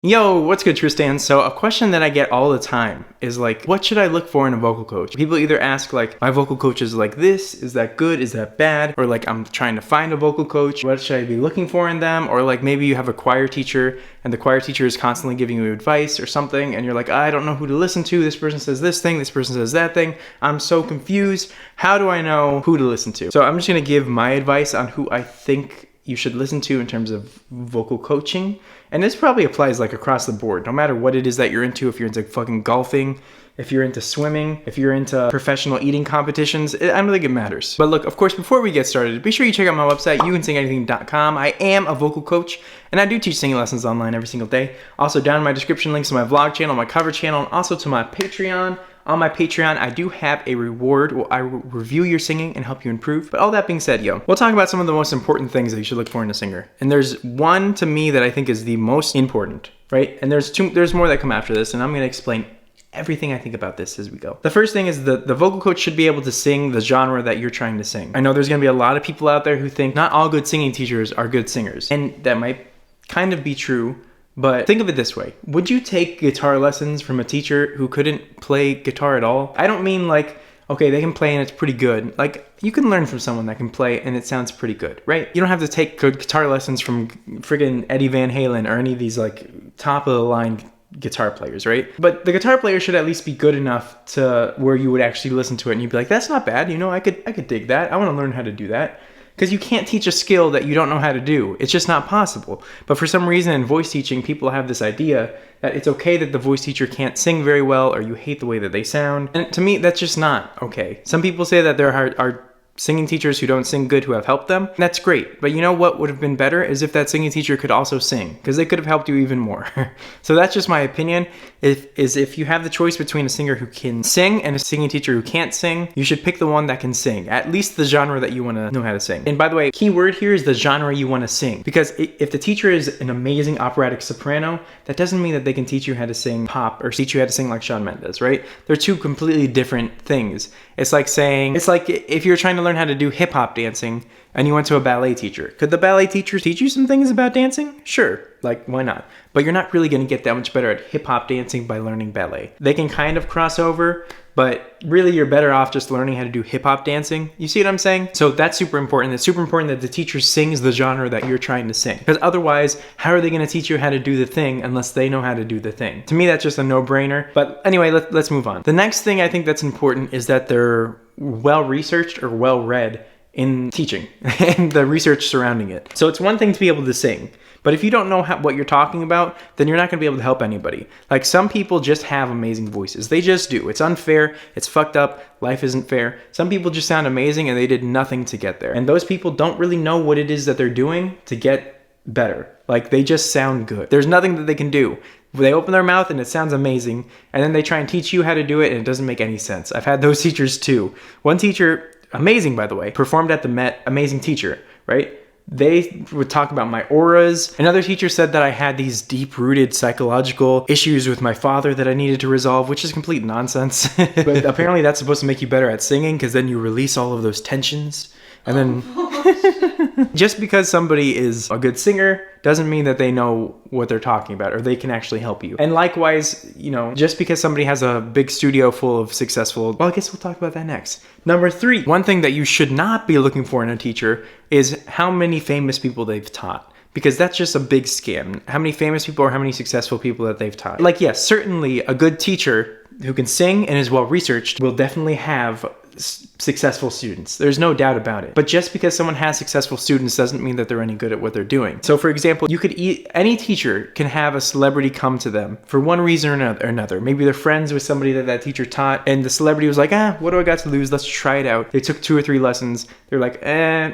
Yo, what's good, Tristan? So a question that I get all the time is like, what should I look for in a vocal coach? People either ask like, my vocal coach is like this, is that good, is that bad? Or like, I'm trying to find a vocal coach, what should I be looking for in them? Or like maybe you have a choir teacher and the choir teacher is constantly giving you advice or something and you're like, I don't know who to listen to. This person says this thing, this person says that thing. I'm so confused. How do I know who to listen to? So I'm just gonna give my advice on who I think you should listen to in terms of vocal coaching. And this probably applies like across the board, no matter what it is that you're into. If you're into fucking golfing, if you're into swimming, if you're into professional eating competitions, I don't think it matters. But look, of course, before we get started, be sure you check out my website, youcansinganything.com. I am a vocal coach and I do teach singing lessons online every single day. Also down in my description, links to my vlog channel, my cover channel, and also to my Patreon. On my Patreon, I do have a reward where I will review your singing and help you improve. But all that being said, we'll talk about some of the most important things that you should look for in a singer. And there's one to me that I think is the most important, right? And there's more that come after this, and I'm gonna explain everything I think about this as we go. The first thing is the vocal coach should be able to sing the genre that you're trying to sing. I know there's gonna be a lot of people out there who think not all good singing teachers are good singers. And that might kind of be true. But think of it this way. Would you take guitar lessons from a teacher who couldn't play guitar at all? I don't mean like, okay, they can play and it's pretty good. Like, you can learn from someone that can play and it sounds pretty good, right? You don't have to take good guitar lessons from friggin' Eddie Van Halen or any of these like top of the line guitar players, right? But the guitar player should at least be good enough to where you would actually listen to it and you'd be like, that's not bad, I could dig that. I want to learn how to do that. Because you can't teach a skill that you don't know how to do. It's just not possible. But for some reason in voice teaching, people have this idea that it's okay that the voice teacher can't sing very well or you hate the way that they sound. And to me, that's just not okay. Some people say that there are singing teachers who don't sing good who have helped them. That's great. But you know what would have been better is if that singing teacher could also sing, because they could have helped you even more. So that's just my opinion. If you have the choice between a singer who can sing and a singing teacher who can't sing, you should pick the one that can sing, at least the genre that you want to know how to sing. And by the way, key word here is the genre you want to sing, because if the teacher is an amazing operatic soprano, that doesn't mean that they can teach you how to sing pop or teach you how to sing like Shawn Mendes, right? They're two completely different things. It's like if you're trying to learn how to do hip hop dancing and you went to a ballet teacher. Could the ballet teacher teach you some things about dancing? Sure, like why not? But you're not really going to get that much better at hip hop dancing by learning ballet. They can kind of cross over, but really you're better off just learning how to do hip hop dancing. You see what I'm saying? So that's super important. It's super important that the teacher sings the genre that you're trying to sing. Because otherwise, how are they going to teach you how to do the thing unless they know how to do the thing? To me, that's just a no-brainer. But anyway, let's move on. The next thing I think that's important is that they're well-researched or well-read in teaching and the research surrounding it. So it's one thing to be able to sing, but if you don't know what you're talking about, then you're not going to be able to help anybody. Like, some people just have amazing voices. They just do. It's unfair. It's fucked up. Life isn't fair. Some people just sound amazing and they did nothing to get there. And those people don't really know what it is that they're doing to get better. Like, they just sound good. There's nothing that they can do. They open their mouth and it sounds amazing, and then they try and teach you how to do it and it doesn't make any sense. I've had those teachers too. One teacher, amazing by the way, performed at the Met, amazing teacher, right? They would talk about my auras. Another teacher said that I had these deep-rooted psychological issues with my father that I needed to resolve, which is complete nonsense. But apparently that's supposed to make you better at singing, because then you release all of those tensions. And then just because somebody is a good singer doesn't mean that they know what they're talking about or they can actually help you. And likewise, just because somebody has a big studio full of successful, well, I guess we'll talk about that next. Number 3, one thing that you should not be looking for in a teacher is how many famous people they've taught. Because that's just a big scam. How many famous people or how many successful people that they've taught. Like, yes, certainly a good teacher who can sing and is well researched will definitely have successful students. There's no doubt about it. But just because someone has successful students doesn't mean that they're any good at what they're doing. So for example, any teacher can have a celebrity come to them for one reason or another. Maybe they're friends with somebody that teacher taught, and the celebrity was like, what do I got to lose? Let's try it out. They took 2 or 3 lessons. They're like,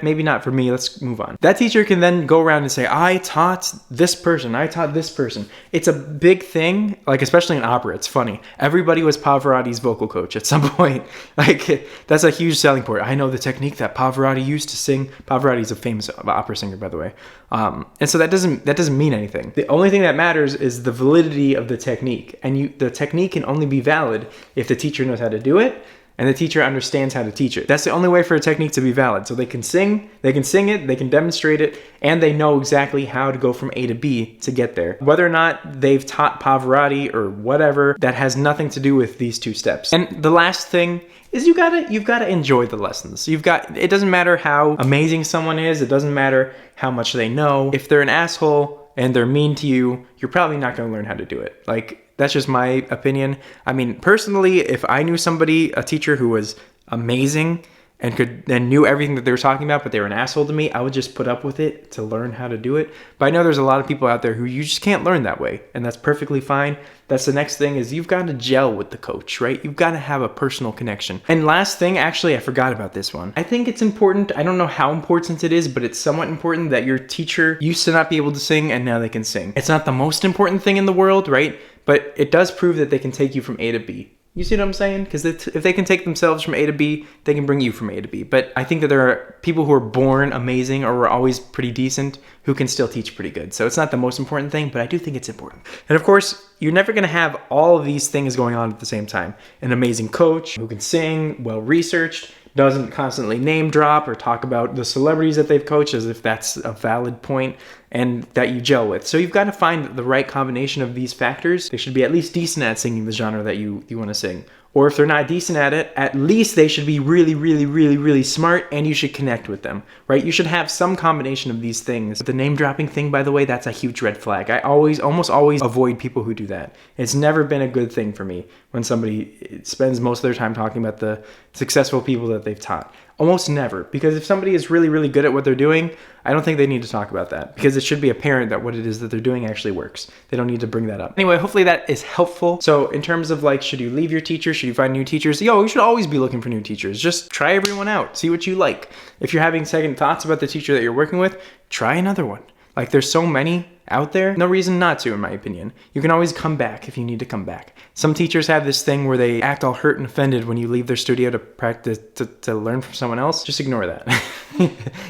maybe not for me. Let's move on. That teacher can then go around and say, I taught this person. I taught this person. It's a big thing, like especially in opera. It's funny. Everybody was Pavarotti's vocal coach at some point. Like, that's a huge selling point. I know the technique that Pavarotti used to sing. Pavarotti's a famous opera singer, by the way. And so that doesn't mean anything. The only thing that matters is the validity of the technique. And the technique can only be valid if the teacher knows how to do it and the teacher understands how to teach it. That's the only way for a technique to be valid. So they can sing it, they can demonstrate it, and they know exactly how to go from A to B to get there. Whether or not they've taught Pavarotti or whatever, that has nothing to do with these 2 steps. And the last thing is you've got to enjoy the lessons. It doesn't matter how amazing someone is, it doesn't matter how much they know. If they're an asshole and they're mean to you, you're probably not going to learn how to do it. Like, that's just my opinion. I mean, personally, if I knew somebody, a teacher who was amazing and knew everything that they were talking about, but they were an asshole to me, I would just put up with it to learn how to do it. But I know there's a lot of people out there who you just can't learn that way, and that's perfectly fine. That's the next thing, is you've got to gel with the coach, right? You've got to have a personal connection. And last thing, actually, I forgot about this one. I think it's important, I don't know how important it is, but it's somewhat important that your teacher used to not be able to sing and now they can sing. It's not the most important thing in the world, right? But it does prove that they can take you from A to B. You see what I'm saying? Because if they can take themselves from A to B, they can bring you from A to B. But I think that there are people who are born amazing or were always pretty decent who can still teach pretty good. So it's not the most important thing, but I do think it's important. And of course, you're never going to have all of these things going on at the same time. An amazing coach who can sing, well-researched, doesn't constantly name drop or talk about the celebrities that they've coached as if that's a valid point, and that you gel with. So you've got to find the right combination of these factors. They should be at least decent at singing the genre that you want to sing. Or if they're not decent at it, at least they should be really, really, really, really smart, and you should connect with them, right? You should have some combination of these things. The name dropping thing, by the way, that's a huge red flag. I almost always avoid people who do that. It's never been a good thing for me when somebody spends most of their time talking about the successful people that they've taught. Almost never. Because if somebody is really, really good at what they're doing, I don't think they need to talk about that, because it should be apparent that what it is that they're doing actually works. They don't need to bring that up. Anyway, hopefully that is helpful. So in terms of like, should you leave your teacher? Should you find new teachers? You should always be looking for new teachers. Just try everyone out. See what you like. If you're having second thoughts about the teacher that you're working with, try another one. Like, there's so many out there. No reason not to, in my opinion. You can always come back if you need to come back. Some teachers have this thing where they act all hurt and offended when you leave their studio to practice, to learn from someone else. Just ignore that.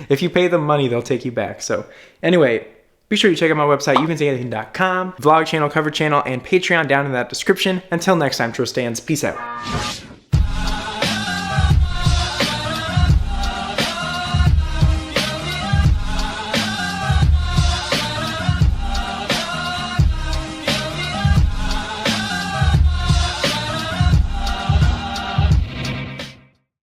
If you pay them money, they'll take you back. So anyway, be sure you check out my website, youcansinganything.com, vlog channel, cover channel, and Patreon down in that description. Until next time, Tristans, peace out.